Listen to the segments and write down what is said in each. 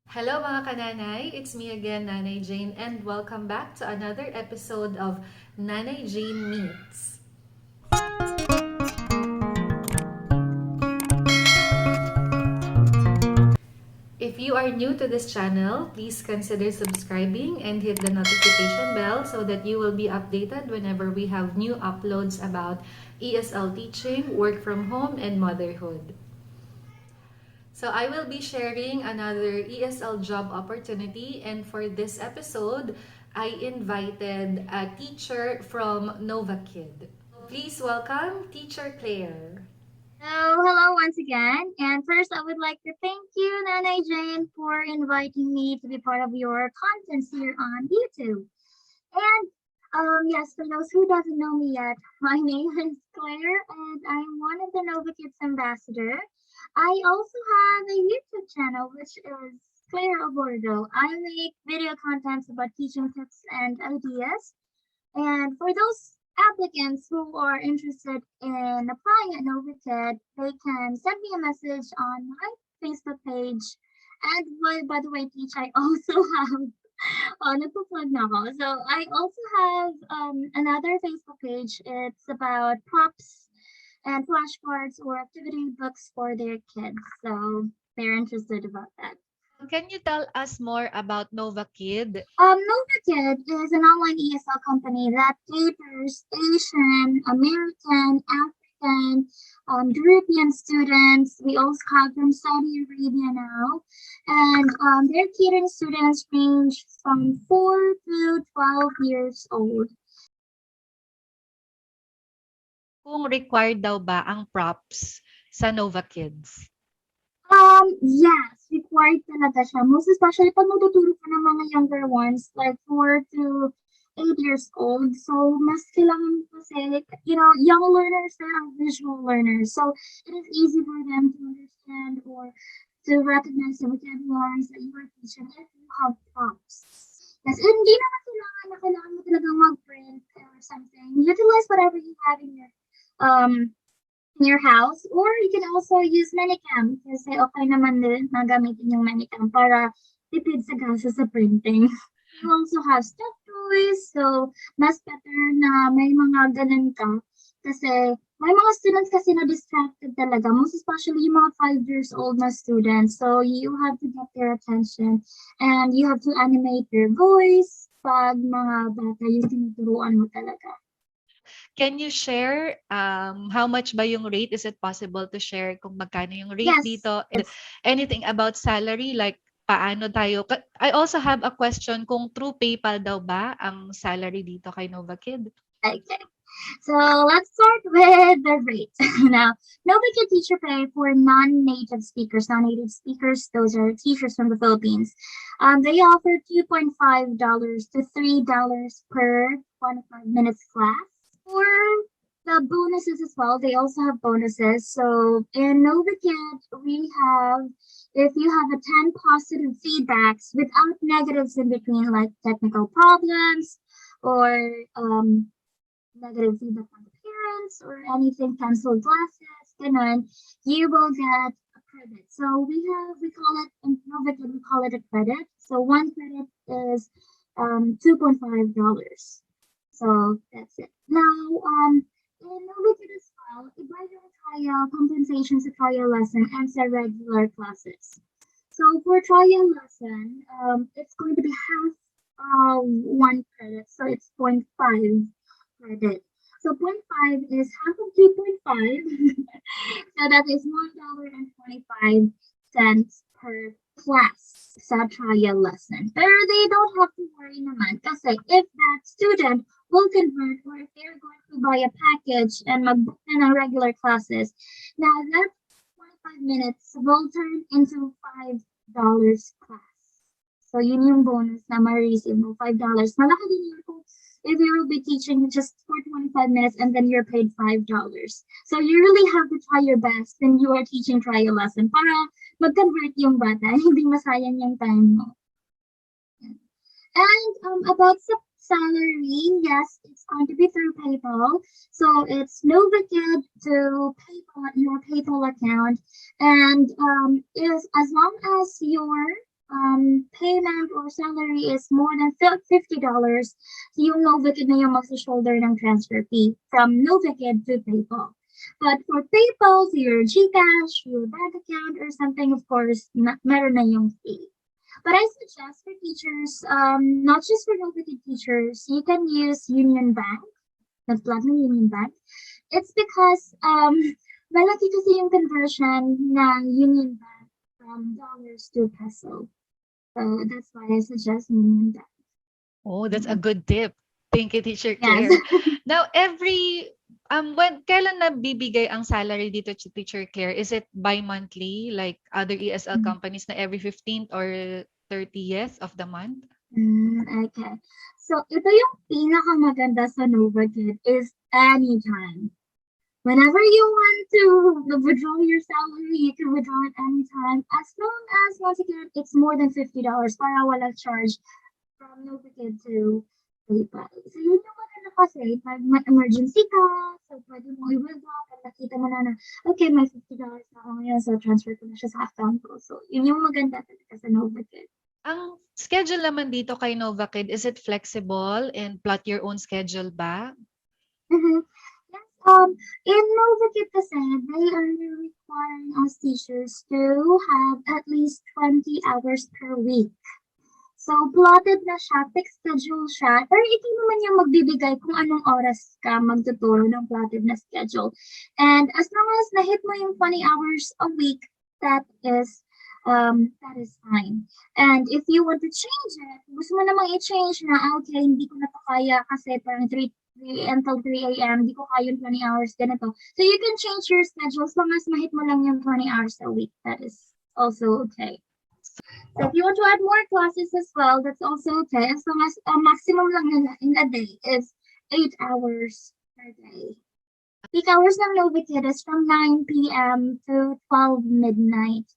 Hello mga ka-Nanay! It's me again, Nanay Jane, and welcome back to another episode of Nanay Jane Meets. If you are new to this channel, please consider subscribing and hit the notification bell so that you will be updated whenever we have new uploads about ESL teaching, work from home, and motherhood. So I will be sharing another ESL job opportunity, and for this episode, I invited a teacher from NovaKid. Please welcome Teacher Claire. Hello once again. And first, I would like to thank you, Nanay Jane, for inviting me to be part of your contents here on YouTube. And yes, for those who doesn't know me yet, my name is Claire, and I'm one of the NovaKids ambassador. I also have a YouTube channel, which is Claire of I make video contents about teaching tips and ideas. And for those applicants who are interested in applying at NovaKid, they can send me a message on my Facebook page. And by the way, Teach, I also have nagpo-plug na ako. So I also have another Facebook page. It's about props and flashcards or activity books for their kids. So they're interested about that. Can you tell us more about NovaKid? NovaKid is an online ESL company that caters Asian, American, African, European students. We also have from Saudi Arabia now. And their catering students range from 4 to 12 years old. Kung required daw ba ang props sa NovaKids? Yes, required talaga siya. Most especially pag magtuturo ka ng mga younger ones, like 4 to 8 years old. So, mas kailangan kasi, young learners, they are visual learners. So, it is easy for them to understand or to recognize the vocabularies that you are teaching if you have prompts. Yes, and hindi naman kailangan mo talagang mag-print or something. Utilize whatever you have in your house, or you can also use Manicam kasi okay naman din na gamitin yung Manicam para tipid sa gastos sa printing. You also have stuffed toys, so mas better na may mga ganun ka kasi may mga students kasi na distracted talaga, most especially yung mga 5 years old na students. So you have to get their attention and you have to animate their voice pag mga bata yung tinuturuan mo talaga. Can you share how much ba yung rate? Is it possible to share kung magkano yung rate dito? Yes. Anything about salary, like paano tayo? I also have a question kung through PayPal daw ba ang salary dito kay NovaKid? Okay. So let's start with the rate. Now, NovaKid teacher pay for non-native speakers. Non-native speakers, those are teachers from the Philippines. They offer $2.5 to $3 per 25 minutes class. For the bonuses as well, they also have bonuses. So in NovaKid, we have, if you have a 10 positive feedbacks without negatives in between, like technical problems or negative feedback on the parents or anything, canceled classes, ganun, you will get a credit. So we call it, in NovaKid, we call it a credit. So one credit is $2.5. So that's it. Now, in NovaKid as well, iba yung trial compensation sa trial lesson and sa regular classes. So for trial lesson, it's going to be half one credit. So it's 0.5 credit. So 0.5 is half of 2.5. So that is $1.25 per class sa trial lesson. Pero they don't have to worry naman kasi if that student will convert or if they're going to buy a package and mag-book na ng regular classes, now that 25 minutes will turn into $5 class. So yun yung bonus na ma-receive mo, $5. Malaki din yun kung if you will be teaching just for 25 minutes and then you're paid $5. So you really have to try your best when you are teaching trial lesson para mag-convert yung bata, hindi masayang yung time mo. And about salary, yes, it's going to be through PayPal. So it's NovaKid to PayPal, your PayPal account. And is as long as your payment or salary is more than $50, yung NovaKid na yung magsa-shoulder ng transfer fee from NovaKid to PayPal. But for PayPal, to your GCash, your bank account, or something, of course, meron na yung fee. But I suggest for teachers, not just for NovaKid teachers, you can use Union Bank, the Platinum Union Bank. It's because malaki kasi yung conversion ng Union Bank from dollars to peso. So that's why I suggest Union Bank. Oh, that's a good tip. Thank you, Teacher Yes. Claire. Now, kailan nabibigay ang salary dito to Teacher Claire? Is it bi-monthly like other ESL companies na every 15th or 30th of the month? Okay. So, ito yung pinakamaganda sa NovaKid is anytime. Whenever you want to withdraw your salary, you can withdraw it anytime. As long as, once again, it's more than $50 para walang charge from NovaKid to PayPal. So, yun yung maganda kasi, pag may emergency ka, so pwede mo i-withdraw, pag nakita mo na, okay, may $50 na ako ngayon, so transfer ko na siya sa account ko. So, yun yung maganda talaga sa NovaKid. Ang schedule naman dito kay NovaKid, is it flexible and plot your own schedule ba? Yes, in NovaKid kasi, they are requiring us teachers to have at least 20 hours per week. So, plotted na siya, fixed schedule siya, pero ikaw naman yung magbibigay kung anong oras ka magtuturo ng plotted na schedule. And as long as na-hit mo yung 20 hours a week, that is fine. And if you want to change it, gusto mo namang i-change na, okay, hindi ko na to kaya kasi parang 3 until 3 a.m., hindi ko kaya yung 20 hours, ganito. So, you can change your schedule as long as ma-hit mo lang yung 20 hours a week. That is also okay. So if you want to add more classes as well, that's also okay. As long as maximum lang nila in a day is 8 hours per day. Peak hours ng NovaKid is from 9 p.m. to 12 midnight.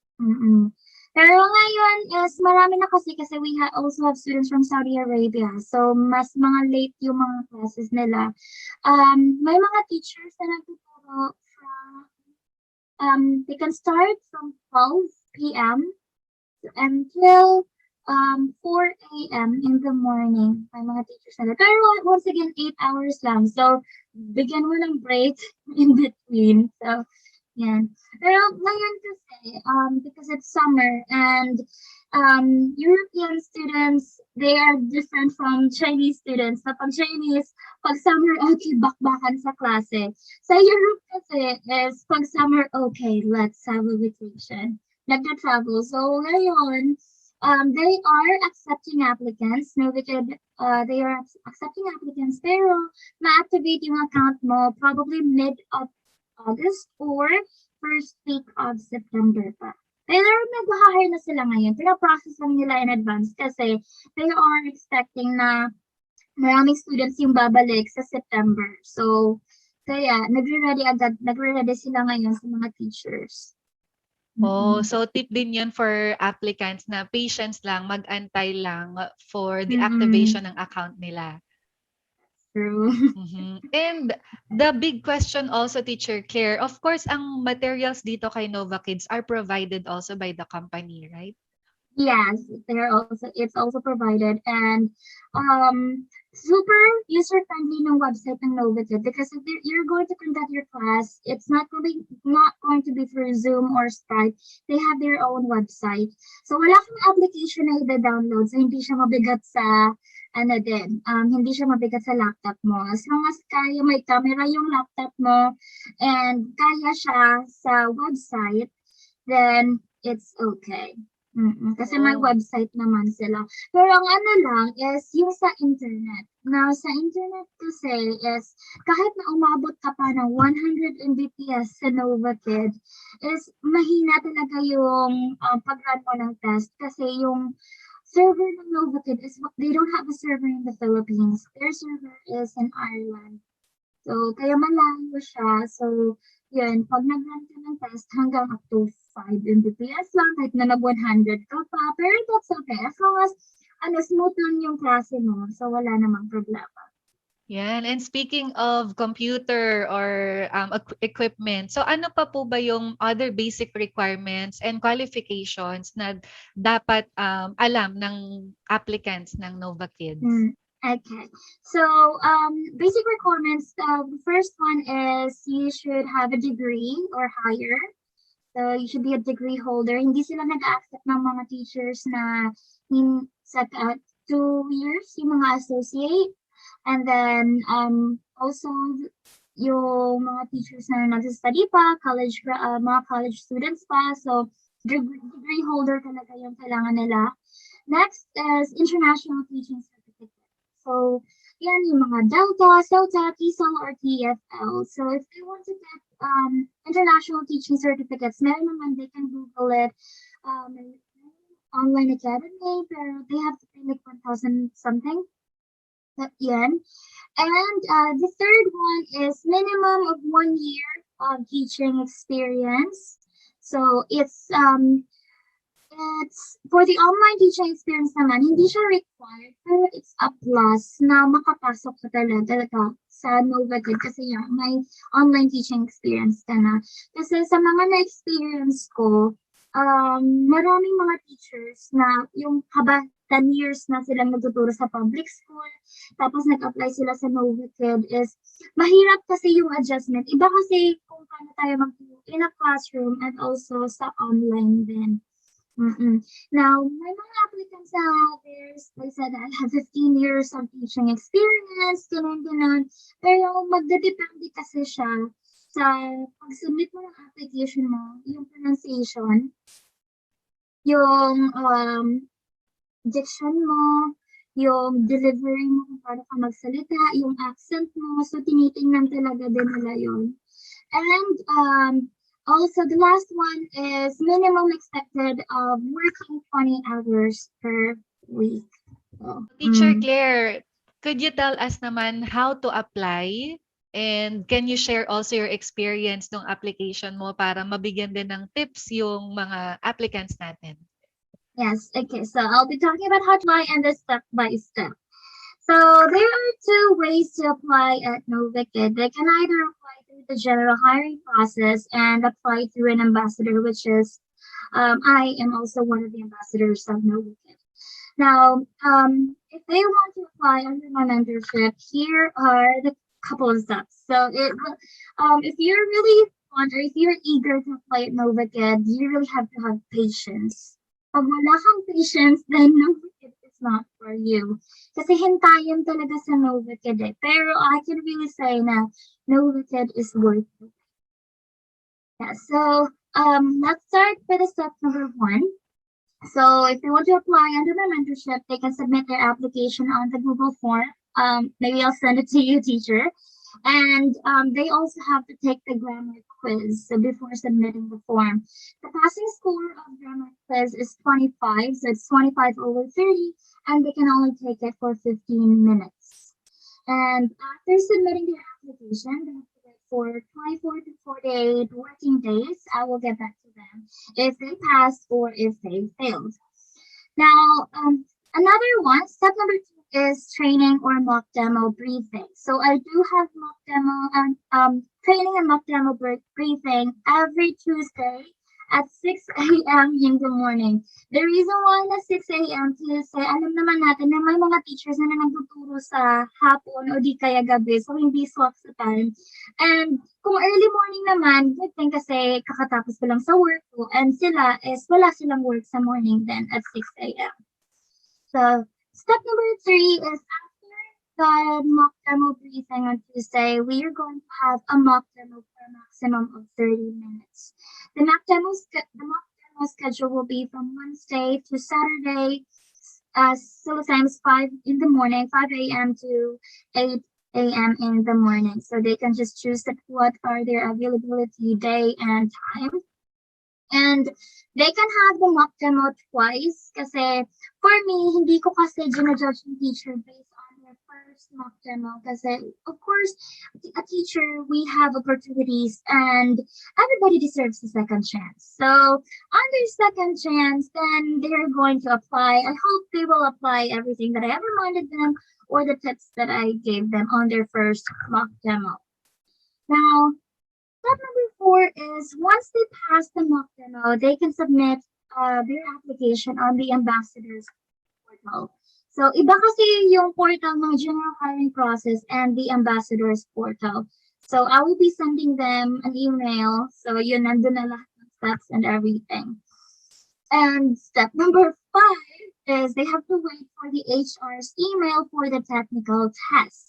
Pero ngayon is marami na kasi we also have students from Saudi Arabia. So mas mga late yung mga classes nila. May mga teachers na nagtuturo from they can start from 12 p.m. until 4 a.m. in the morning. May mga teachers na. Pero once again, 8 hours lang. So, bigyan mo ng break in between. So, yan. Pero ngayon kasi, because it's summer and European students, they are different from Chinese students. So, pag Chinese, pag summer, okay, bakbakan sa klase. Sa Europe kasi is, pag summer, okay, let's have a vacation. Nagka-travel. So ngayon, they are accepting applicants. NovaKid, they are accepting applicants pero ma-activate yung account mo probably mid of August or first week of September pa. Pero nag-hire na sila ngayon. Pina-process lang nila in advance kasi they are expecting na maraming students yung babalik sa September. So, kaya nagre-ready sila ngayon sa mga teachers. Oh, so tip din yun for applicants na patience lang, mag-antay lang for the activation ng account nila. True. And the big question also, Teacher Claire, of course, ang materials dito kay NovaKids are provided also by the company, right? Yes, it's also provided and super user friendly ng website ng NovaKid because if you're going to conduct your class, it's not going to be through Zoom or Skype. They have their own website. So wala kang application na i-download so hindi siya mabigat sa hindi siya mabigat sa laptop mo. As long as kaya may camera yung laptop mo and kaya siya sa website, then it's okay. Kasi may website naman sila. Pero ang lang is yung sa internet. Now, sa internet kasi is kahit na umabot ka pa ng 100 Mbps sa NovaKid, is mahina talaga yung pag-run mo ng test kasi yung server ng NovaKid is they don't have a server in the Philippines. Their server is in Ireland. So, kaya malayo siya. So, yun, pag nag-run ka ng test hanggang up to 5 Mbps lang, kahit na nag-100 ka pa, pero that's okay. As long as smooth lang yung klase mo, so wala namang problema. Yan. And speaking of computer or equipment, so ano pa po ba yung other basic requirements and qualifications na dapat alam ng applicants ng NovaKid? Okay. So, basic requirements, the first one is you should have a degree or higher. So, you should be a degree holder. Hindi sila nag-accept ng mga teachers na sa 2 years, yung mga associate. And then, also, yung mga teachers na nag-study pa, mga college students pa. So, degree holder talaga yung kailangan nila. Next is international teaching certificate. So, yan yung mga Delta, SOTA, TESOL, or TEFL. So, if they want to get international teaching certificates, meron naman, they can Google it. Online academy, pero they have to pay like 1,000 something. Yan. And the third one is minimum of 1 year of teaching experience. So it's for the online teaching experience naman, hindi siya required, pero it's a plus na makapasok ka talaga sa NovaKid kasi may online teaching experience ka na. Kasi sa mga na-experience ko, maraming mga teachers na yung 10 years na silang nagtuturo sa public school, tapos nag-apply sila sa NovaKid is mahirap kasi yung adjustment. Iba kasi kung paano tayo mag-do in a classroom and also sa online din. Now, may mga applicants out there, they said I have 15 years of teaching experience, ganun. Pero magdedepende kasi siya sa pag-submit mo ng application mo, yung pronunciation, yung diction mo, yung delivery mo, kung paano ka magsalita, yung accent mo. So, tinitingnan talaga din nila yun. And also, the last one is minimum expected of working 20 hours per week. So, Teacher Claire, could you tell us naman how to apply? And can you share also your experience ng application mo para mabigyan din ng tips yung mga applicants natin? Yes, okay. So I'll be talking about how to apply and the step by step. So there are 2 ways to apply at NovaKid. They can either apply through the general hiring process and apply through an ambassador, which is I am also one of the ambassadors of NovaKid. Now, if they want to apply under my mentorship, here are the couple of steps. So if you're really fond or if you're eager to apply at NovaKid, you really have to have patience. Pag wala kang patience, then NovaKid is not for you. Kasi hintayin talaga sa NovaKid eh. Pero I can really say na NovaKid is worth it. Yeah, so let's start with the step number 1. So if they want to apply under my mentorship, they can submit their application on the Google form. Maybe I'll send it to you, teacher. And they also have to take the grammar quiz before submitting the form. The passing score of grammar quiz is 25, so it's 25 over 30, and they can only take it for 15 minutes. And after submitting their application, they have to wait for 24 to 48 working days. I will get back to them if they passed or if they failed. Now, another one, step number 2 is training or mock demo briefing. So I do have mock demo and training and mock demo briefing every Tuesday at 6 a.m. in the morning. The reason why na 6 a.m. is alam naman natin na may mga teachers na nagtuturo sa hapon o di kaya gabi, so hindi swak sa time. And kung early morning naman, good thing kasi kakatapos ko lang sa work ko and sila is wala silang work sa morning then at 6 a.m. So step number 3 is after the mock demo briefing on Tuesday, we are going to have a mock demo for a maximum of 30 minutes. The mock demo schedule will be from Wednesday to Saturday, still the same as 5 in the morning, 5 a.m. to 8 a.m. in the morning. So they can just choose what are their availability day and time. And they can have the mock demo twice kasi for me, hindi ko kasi ginajudge yung teacher based on their first first mock demo kasi, of course, a teacher, we have opportunities and everybody deserves a second chance. So on their second chance, then they're going to apply. I hope they will apply everything that I ever reminded them or the tips that I gave them on their first mock demo. Now, step number 4 is once they pass the mock demo, they can submit their application on the ambassadors portal. So, iba kasi yung portal ng general hiring process and the ambassadors portal. So, I will be sending them an email. So, yun, nandun na lahat ng steps and everything. And step number 5 is they have to wait for the HR's email for the technical test.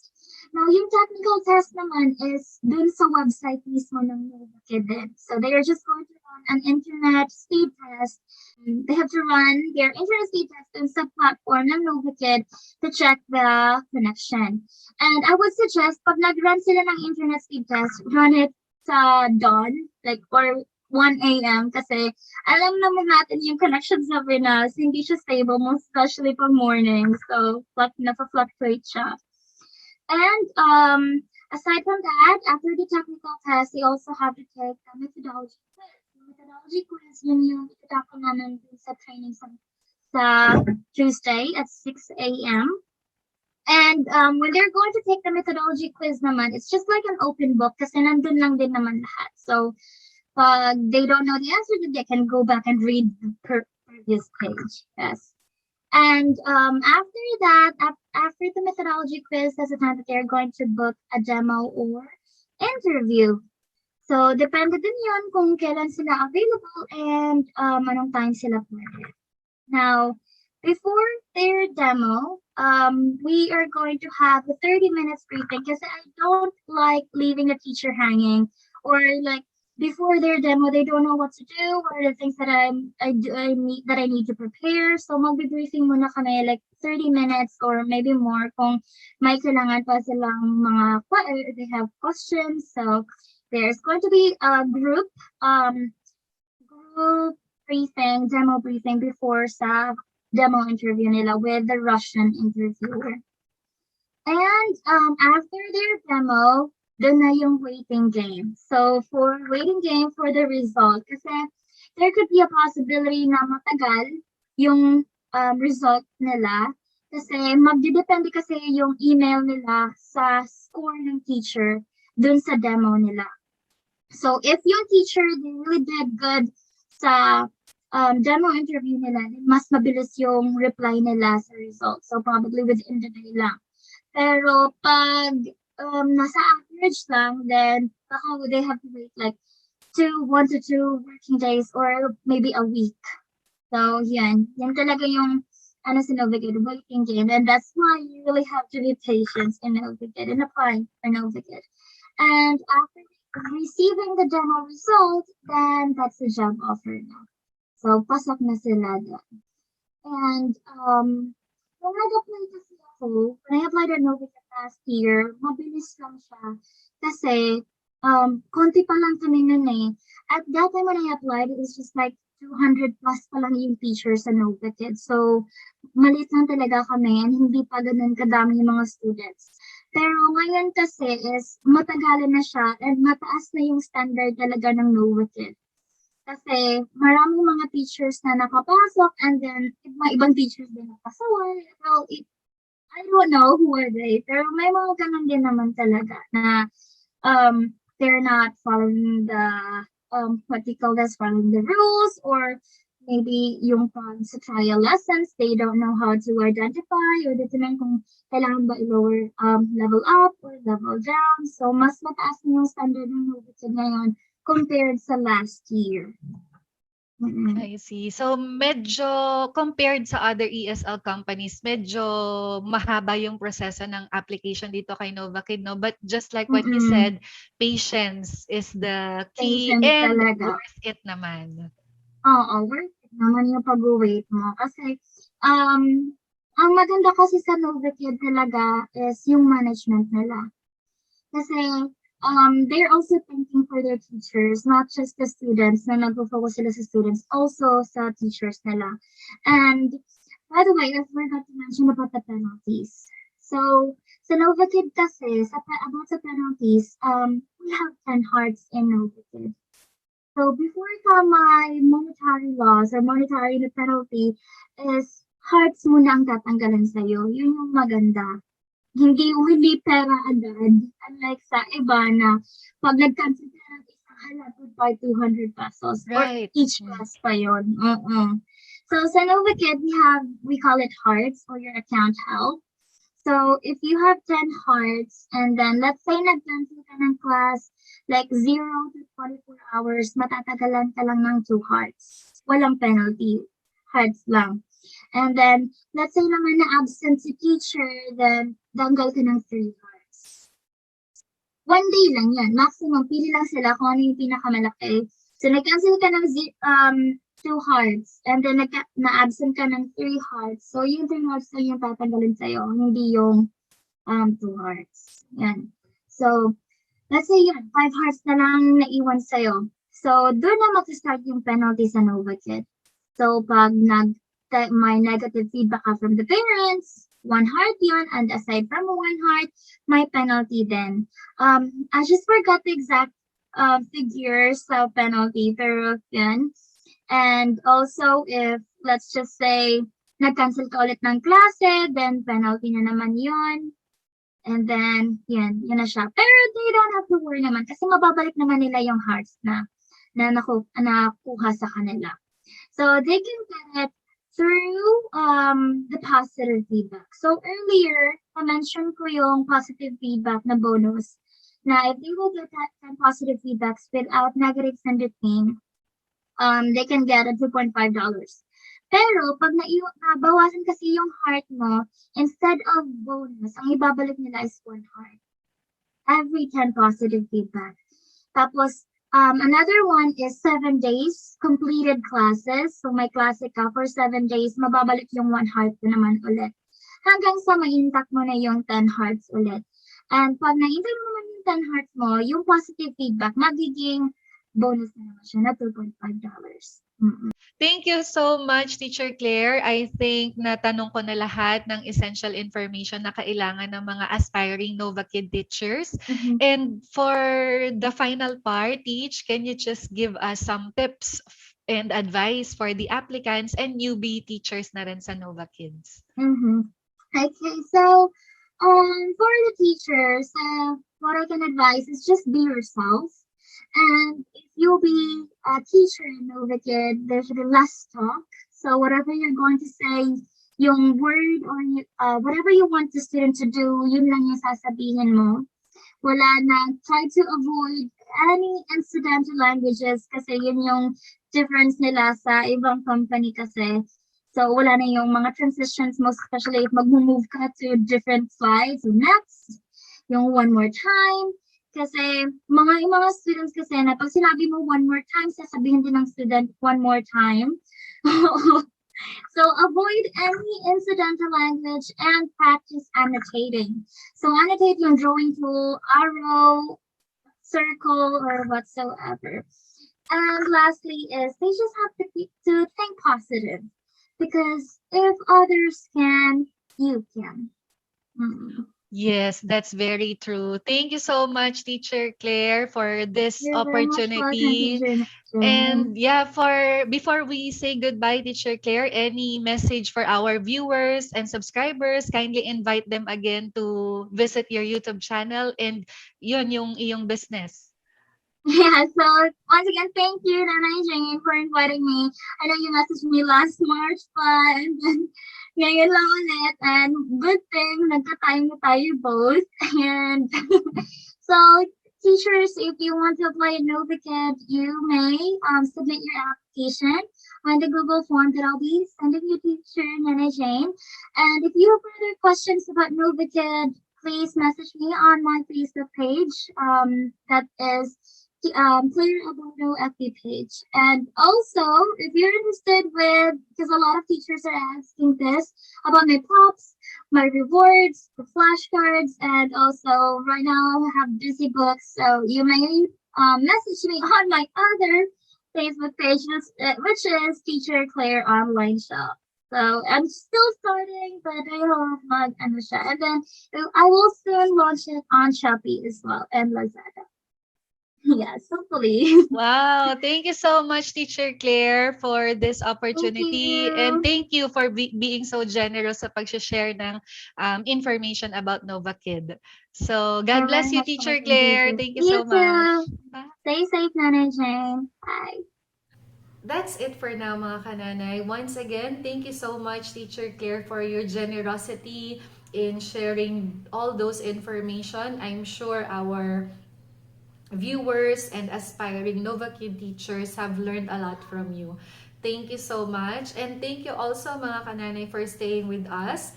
Now, yung technical test naman is dun sa website mismo ng NovaKid din. So, they are just going to run an internet speed test. They have to run their internet speed test dun sa platform ng NovaKid to check the connection. And I would suggest, pag nag-run sila ng internet speed test, run it sa dawn, like, or 1 a.m. kasi alam naman natin yung connection sa Pinas, hindi siya stable, most especially pag morning. So, napa-fluctuate siya. And aside from that, after the technical test, they also have to take the methodology quiz. The methodology quiz, yun yung itatapon namin sa training sa Tuesday at 6 a.m. And when they're going to take the methodology quiz naman, it's just like an open book kasi nandun lang din naman lahat. So, pag they don't know the answer, they can go back and read the previous page. Yes. And after that, after the methodology quiz, that's the time that they're going to book a demo or interview. So, depende din yun kung kailan sila available and anong time sila pwede. Now, before their demo, we are going to have a 30 minutes briefing kasi I don't like leaving a teacher hanging or like before their demo, they don't know what to do. What are the things that I need to prepare? So magbe-briefing muna kami like 30 minutes or maybe more kung may kailangan pa silang mga they have questions. So there's going to be a group briefing, demo briefing before sa demo interview nila with the Russian interviewer. And after their demo, doon na yung waiting game. So, for waiting game for the result, kasi there could be a possibility na matagal yung result nila kasi magdidepende kasi yung email nila sa score ng teacher dun sa demo nila. So, if yung teacher, they really did good sa demo interview nila, mas mabilis yung reply nila sa result. So, probably within the day lang. Pero pag nasa average lang, then baka they have to wait like 1 to 2 working days or maybe a week. So, yan talaga yung sa NovaKid waiting game. And that's why you really have to be patient in NovaKid and apply for NovaKid. And after receiving the demo result, then that's a job offer na. So, pasok na sila doon. And when nag-apply kasi ako, when I applied at NovaKid last year, mabilis lang siya. Kasi, konti pa lang kami nun eh. At that time when I applied, it was just like 200 plus pa lang yung teachers sa NovaKid. So, maliit lang talaga kami and hindi pa ganun kadami yung mga students. Pero ngayon kasi is matagalan na siya and mataas na yung standard talaga ng NovaKid. Kasi maraming mga teachers na nakapasok and then ibang teachers din nakasaway. Well, I don't know who are they, pero may mga ganun din naman talaga na they're not following the what they call this, following the rules, or maybe yung sa trial lessons, they don't know how to identify or determine kung kailangan ba i-lower level up or level down. So mas mataas na yung standard ng NovaKid ngayon compared sa last year. I see. So medyo compared sa other ESL companies, medyo mahaba yung proseso ng application dito kay NovaKid, no? But just like what you said, patience is the key and worth it naman. Oo, worth it naman yung pag-wait mo. Kasi ang maganda kasi sa NovaKid talaga is yung management nila. Kasi they're also thinking for their teachers, not just the students na nag-focus sila sa students, also sa teachers nila. And by the way, I forgot to mention about the penalties. So Sa NovaKid kasi, about sa penalties, we have 10 hearts in NovaKid. So before my monetary loss or monetary na penalty is hearts muna ang tatanggalan sa'yo. Yun yung maganda. Hindi pera agad. Unlike sa iba na pag nag-cancel ka ng isang halapod by 200 pesos or Right. each class pa yun. So sa NovaKid, we call it hearts or your account health. So if you have 10 hearts and then let's say nag-cancel ka ng class like 0 to 24 hours, matatagalan ka lang ng 2 hearts. Walang penalty. Hearts lang. And then, let's say naman na absent si teacher, then danggal ka ng 3 hearts. 1 day lang yan. Maximum, pili lang sila kung ano yung pinakamalaki. So, nag-cancel ka ng 2 hearts, and then na-absent ka ng 3 hearts. So, yung 3 hearts lang yung tatanggalin sa'yo, hindi yung 2 hearts. Yan. So, let's say yun, 5 hearts na lang naiwan sa'yo. So, doon na mag-start yung penalty sa NovaKid. So, pag may negative feedback ka from the parents, 1 heart yun, and aside from 1 heart, may penalty then. I just forgot the exact figures of penalty, pero yun. And also, if, let's just say, nag-cancel ka ulit ng klase, then penalty na naman yun. And then, yun na siya. Pero they don't have to worry naman kasi mababalik naman nila yung hearts na nakuha sa kanila. So, they can get it through the positive feedback. So, earlier, I-mention ko yung positive feedback na bonus na if they will get that 10 positive feedbacks without negatives in between, they can get a $2.5. Pero, pag nabawasan kasi yung heart mo, instead of bonus, ang ibabalik nila is 1 heart. Every 10 positive feedback. Tapos, another one is 7 days completed classes. So, may klase ka for 7 days, mababalik yung 1 heart na naman ulit. Hanggang sa ma-intact mo na yung 10 hearts ulit. And pag na-intact mo naman yung 10 hearts mo, yung positive feedback, magiging bonus na naman siya na $2.5. Thank you so much, Teacher Claire. I think natanong ko na lahat ng essential information na kailangan ng mga aspiring NovaKid teachers. And for the final part, Teach, can you just give us some tips and advice for the applicants and newbie teachers na rin sa NovaKids? Okay, so for the teachers, what I can advise is just be yourself. And if you'll be a teacher in NovaKid, there should be less talk. So whatever you're going to say, yung word or whatever you want the student to do, yun lang yung sasabihin mo. Wala na, try to avoid any incidental languages kasi yun yung difference nila sa ibang company kasi. So wala na yung mga transitions mo, especially if mag-move ka to different slides. So next, yung one more time. Kasi mga students kasi na pag sinabi mo one more time, sasabihin din ng student one more time. So avoid any incidental language and practice annotating. So annotate yung drawing tool, arrow, circle, or whatsoever. And lastly is they just have to think positive. Because if others can, you can. Yes, that's very true. Thank you so much, Teacher Claire, for this You're very much opportunity. welcome, Teacher. And yeah, before we say goodbye, Teacher Claire, any message for our viewers and subscribers? Kindly invite them again to visit your YouTube channel and yun yung iyong business. Yeah, so once again, thank you, Nanay Jane, for inviting me. I know you messaged me last March, but ngayon lang ulit. And good thing, nagka-time na tayo both. And so, teachers, if you want to apply at NovaKid, you may submit your application on the Google form that I'll be sending you, teacher Nanay Jane. And if you have further questions about NovaKid, please message me on my Facebook page. That is Claire of NovaKid page. And also, if you're interested with, because a lot of teachers are asking this about my props, my rewards, the flashcards, and also right now I have busy books, so you may message me on my other Facebook page, which is Teacher Claire Online Shop. So I'm still starting, but I hope ano siya. And then I will soon launch it on Shopee as well and Lazada. Yes, hopefully. Wow, thank you so much, Teacher Claire, for this Thank opportunity. And you. thank you for being so generous sa pag-share ng information about NovaKid. So, God You're very bless you, much Teacher welcome, Claire. Gigi. Thank you You so much. too. Bye. Stay safe, Nanay Jane. Bye. That's it for now, mga ka-Nanay. Once again, thank you so much, Teacher Claire, for your generosity in sharing all those information. I'm sure our viewers and aspiring NovaKid teachers have learned a lot from you. Thank you so much. And thank you also, mga ka-Nanay, for staying with us.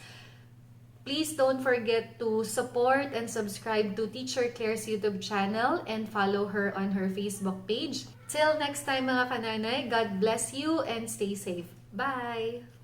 Please don't forget to support and subscribe to Teacher Claire's YouTube channel and follow her on her Facebook page. Till next time, mga ka-Nanay, God bless you and stay safe. Bye!